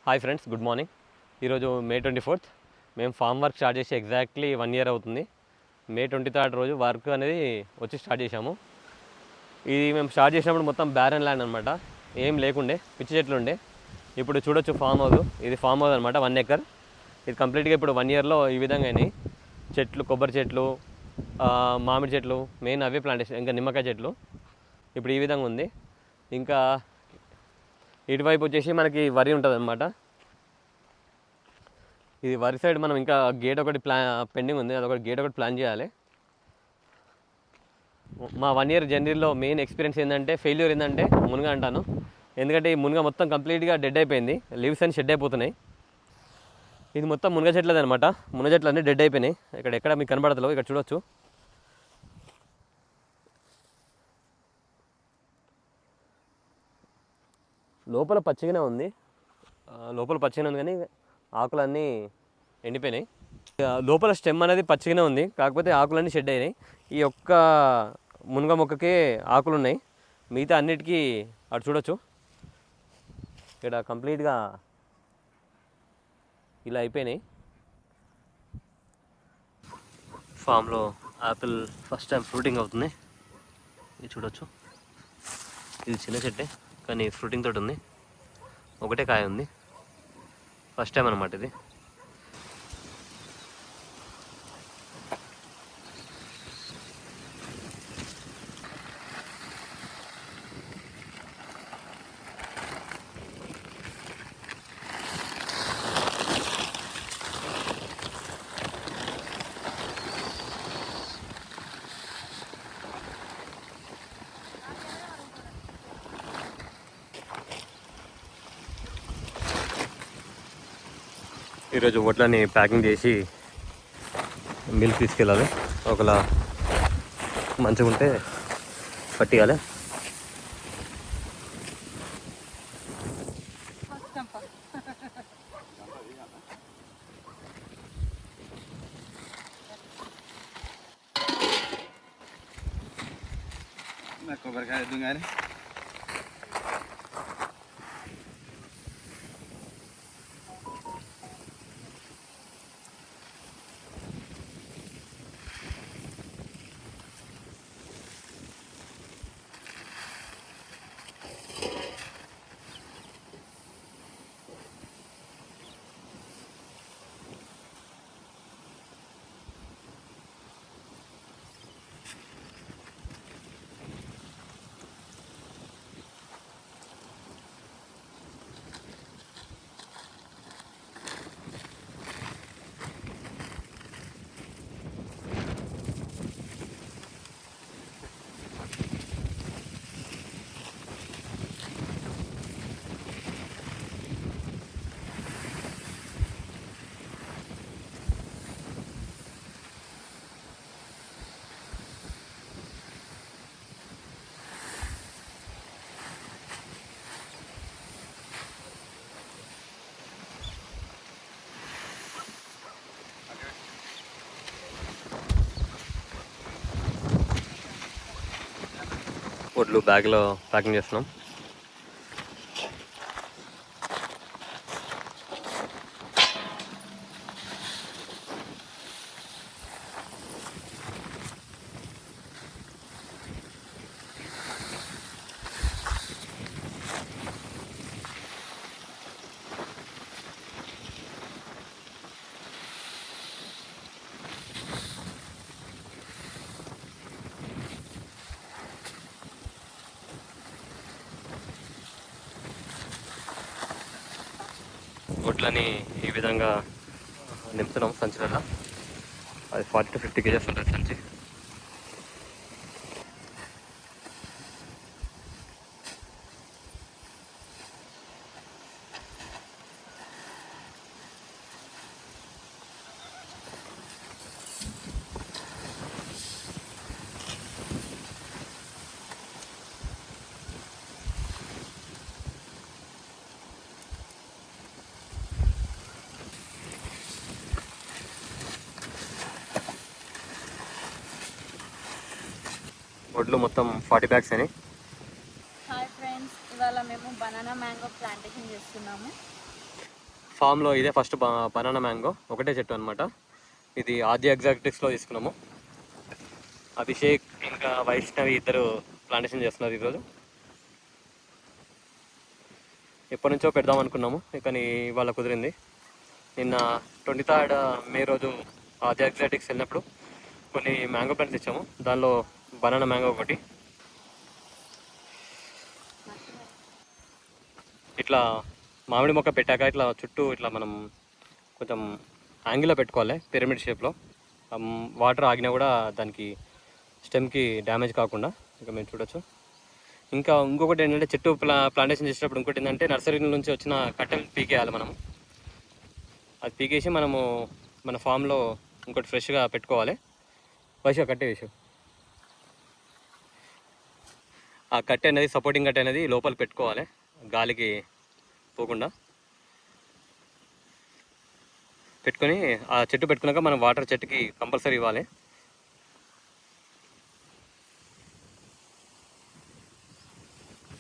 Hi friends, good morning. ఈరోజు మే 24th. మేము form work start చేసి ఎగ్జాక్ట్లీ 1 year అవుతుంది. మే 23rd రోజు వర్క్ అనేది వచ్చి స్టార్ట్ చేసాము. ఇది మేము స్టార్ట్ చేసినప్పుడు మొత్తం బ్యారన్ ల్యాండ్ అనమాట, ఏం లేకుండే, పిచ్చి చెట్లు ఉండే. ఇప్పుడు చూడొచ్చు ఫామ్ హౌస్, ఇది ఫామ్ హౌస్ అనమాట, 1 acre. ఇది కంప్లీట్గా ఇప్పుడు 1 yearలో ఈ విధంగా అయినాయి. చెట్లు, కొబ్బరి చెట్లు, మామిడి చెట్లు, మెయిన్ అవే ప్లాంటేషన్, ఇంకా నిమ్మకాయ చెట్లు ఇప్పుడు ఈ విధంగా ఉంది. ఇంకా ఇటువైపు వచ్చేసి మనకి వరి ఉంటుంది అనమాట. ఇది వరి సైడ్ మనం ఇంకా గేట్ ఒకటి పెండింగ్ ఉంది, అదొకటి గేట్ ఒకటి ప్లాన్ చేయాలి. మా 1 year జర్నీలో మెయిన్ ఎక్స్పీరియన్స్ ఏంటంటే, ఫెయిల్యూర్ ఏంటంటే మునగ అంటాను. ఎందుకంటే ఈ మునగ మొత్తం కంప్లీట్గా డెడ్ అయిపోయింది, లీవ్స్ అన్ని షెడ్ అయిపోతున్నాయి. ఇది మొత్తం మునగ చెట్లది అనమాట, మునగ చెట్లు అన్నీ డెడ్ అయిపోయినాయి. ఎక్కడ మీకు కనబడతలేవు, ఇక్కడ చూడొచ్చు. లోపల పచ్చిగానే ఉంది, కానీ ఆకులన్నీ ఎండిపోయినాయి. లోపల స్టెమ్ అనేది పచ్చిగానే ఉంది, కాకపోతే ఆకులన్నీ షెడ్ అయినాయి. ఈ ఒక్క మునగ మొక్కకే ఆకులు ఉన్నాయి, మిగతా అన్నిటికీ అటు చూడొచ్చు. ఇక్కడ కంప్లీట్గా ఇలా అయిపోయినాయి. ఫామ్లో యాపిల్ ఫస్ట్ టైం ఫ్రూటింగ్ అవుతుంది, ఇది చూడొచ్చు. ఇది చిన్న చెట్టే కానీ ఫ్రూటింగ్ తోటి ఉంది, ఒకటే కాయ ఉంది, ఫస్ట్ టైం అనమాట ఇది. ఈరోజు వడ్లని ప్యాకింగ్ చేసి మిల్క్ తీసుకెళ్ళాలి. ఒకలా మంచిగా ఉంటే పట్టియాలి. కొబ్బరికాయ కానీ వడ్లు బ్యాగ్లో ప్యాకింగ్ చేస్తున్నాం. వడ్లని ఈ విధంగా నింపుతున్నాం సంచులలో. అది 40 to 50 kgs ఉంటుంది సంచి. వడ్లు మొత్తం 40 bags అని. హాయ్ ఫ్రెండ్స్, ఇవాళ మేము బనానా మ్యాంగో ప్లాంటేషన్ చేస్తున్నాము. ఫామ్లో ఇదే ఫస్ట్ బనానా మ్యాంగో, ఒకటే చెట్టు అనమాట. ఇది ఆద్య ఎగ్జాటిక్స్లో తీసుకున్నాము. అభిషేక్ ఇంకా వైష్ణవి ఇద్దరు ప్లాంటేషన్ చేస్తున్నారు ఈరోజు. ఎప్పటి నుంచో పెడదాం అనుకున్నాము, కానీ ఇవాళ కుదిరింది. నిన్న 23 మే రోజు ఆద్య ఎగ్జాటిక్స్ వెళ్ళినప్పుడు కొన్ని మ్యాంగో ప్లాంట్స్ ఇచ్చాము. దానిలో బనానా మ్యాంగో ఒకటి. ఇట్లా మామిడి మొక్క పెట్టాక ఇట్లా చుట్టూ ఇట్లా మనం కొంచెం యాంగిల్లో పెట్టుకోవాలి, పిరమిడ్ షేప్లో. వాటర్ ఆగినా కూడా దానికి స్టెమ్కి డ్యామేజ్ కాకుండా. ఇక మీరు చూడొచ్చు. ఇంకా ఇంకొకటి ఏంటంటే, చెట్టు ప్లాంటేషన్ చేసేటప్పుడు ఇంకోటి ఏంటంటే, నర్సరీ నుంచి వచ్చిన కట్టెలు పీకేయాలి మనము. అది పీకేసి మనము మన ఫామ్లో ఇంకోటి ఫ్రెష్గా పెట్టుకోవాలి. వైష కట్టే వేసు, ఆ కట్టె అనేది సపోర్టింగ్ కట్టె అనేది లోపల పెట్టుకోవాలి, గాలికి పోకుండా పెట్టుకొని ఆ చెట్టు పెట్టుకున్నాక మనం వాటర్ చెట్టుకి కంపల్సరీ ఇవ్వాలి.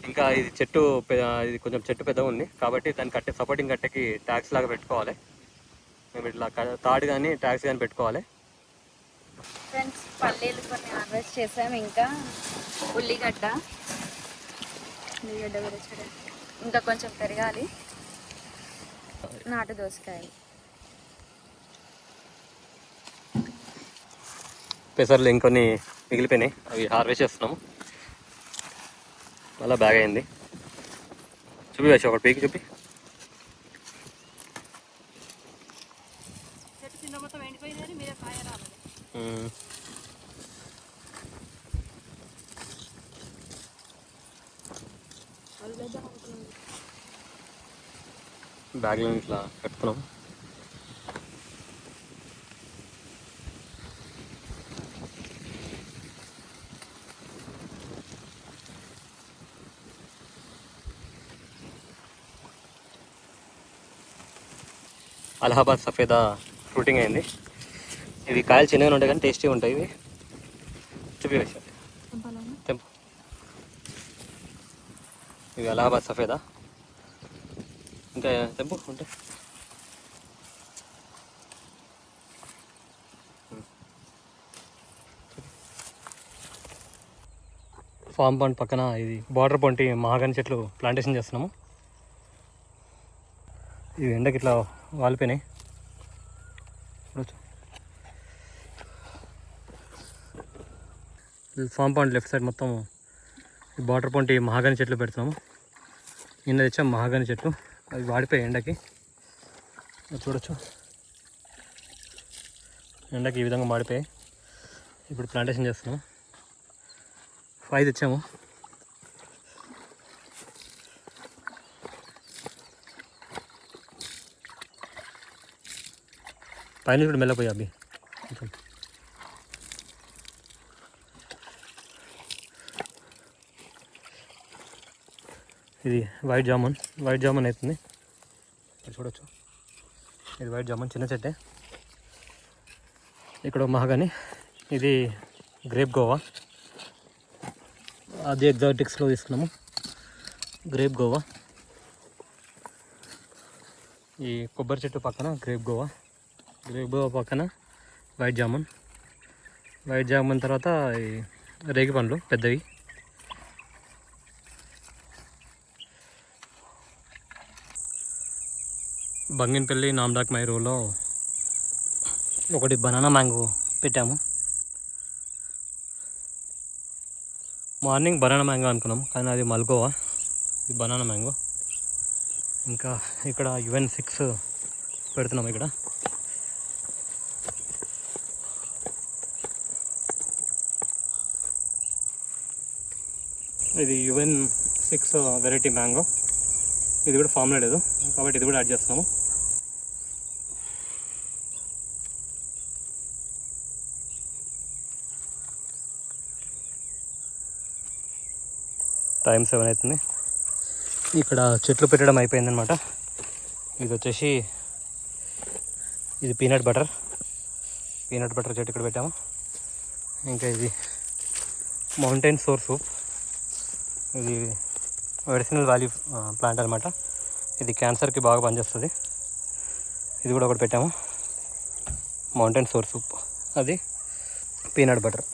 ఇంకా ఇది చెట్టు ఇది కొంచెం చెట్టు పెద్దగా ఉంది కాబట్టి దాని కట్టె సపోర్టింగ్ కట్టెకి ట్యాక్స్ లాగా పెట్టుకోవాలి. మేము ఇట్లా తాడు కానీ ట్యాక్స్ కానీ పెట్టుకోవాలి. ఫ్రెండ్స్, పల్లీలు కొన్ని హార్వెస్ట్ చేసాము. ఇంకా ఉల్లిగడ్డ కూడా చూడండి, ఇంకా కొంచెం పెరగాలి. నాటు దోసకాయలు, పెసర్లు ఇంకొన్ని మిగిలిపోయినాయి, అవి హార్వెస్ట్ చేస్తున్నాము. మళ్ళీ బ్యాగ్ అయింది. చూపి వచ్చి ఒకటి పీకి చూపి. బ్యాగ్లో ఇట్లా కట్టుకున్నాం. అలహాబాద్ సఫేదా ఫ్రూటింగ్ అయింది. ఇవి కాయలు చిన్నగా ఉంటాయి కానీ టేస్టీ ఉంటాయి. ఇవి చూపి వేసారు తెంపు. ఇవి అలహాబాద్ సఫేదా, ఇంకా తెంపు ఉంటే. ఫామ్ పాండ్ పక్కన ఇది బార్డర్ పొంటి మహాగని చెట్లు ప్లాంటేషన్ చేస్తున్నాము. ఇవి ఎండకి ఇట్లా వాలిపోయినాయి. ఫామ్ పాండ్ లెఫ్ట్ సైడ్ మొత్తం ఈ బార్డర్ పొంటి మహాగని చెట్లు పెడుతున్నాము. నిన్న తెచ్చాం మహాగని చెట్లు, అవి వాడిపోయాయి ఎండకి. చూడొచ్చు, ఎండకి ఈ విధంగా మాడిపోయాయి. ఇప్పుడు ప్లాంటేషన్ చేస్తున్నాము. 5 తెచ్చాము. పైన కూడా మెల్లపోయా అవి. ఇది వైట్ జామున్ అవుతుంది. చూడొచ్చు, ఇది వైట్ జామున్ చిన్న చెట్టే. ఇక్కడ మహాగాని, ఇది గ్రేప్ గోవా, అది ఎగ్జాటిక్స్లో తీసుకున్నాము. గ్రేప్ గోవా, ఈ కొబ్బరి చెట్టు పక్కన గ్రేప్ గోవా పక్కన వైట్ జామున్ తర్వాత ఈ రేగి పండ్లు పెద్దవి. బంగినపల్లి నామ్డాక్ మైరూలో ఒకటి బనానా మ్యాంగో పెట్టాము. మార్నింగ్ బనానా మ్యాంగో అనుకున్నాం, కానీ అది మల్గోవా, ఇది బనానా మ్యాంగో. ఇంకా ఇక్కడ UN 6 పెడుతున్నాం. ఇక్కడ ఇది UN 6 వెరైటీ మ్యాంగో. ఇది కూడా ఫామ్లో లేదు కాబట్టి ఇది కూడా యాడ్ చేస్తున్నాము. టైం 7 అవుతుంది. ఇక్కడ చెట్లు పెట్టడం అయిపోయిందనమాట. ఇది వచ్చేసి ఇది పీనట్ బటర్ చెట్టు ఇక్కడ పెట్టాము. ఇంకా ఇది మౌంటైన్ సోర్ సూప్, ఇది మెడిసినల్ వాల్యూ ప్లాంట్ అనమాట. ఇది క్యాన్సర్కి బాగా పనిచేస్తుంది. ఇది కూడా ఒకటి పెట్టాము, మౌంటైన్ సోర్స్ సూప్, అది పీనట్ బటర్.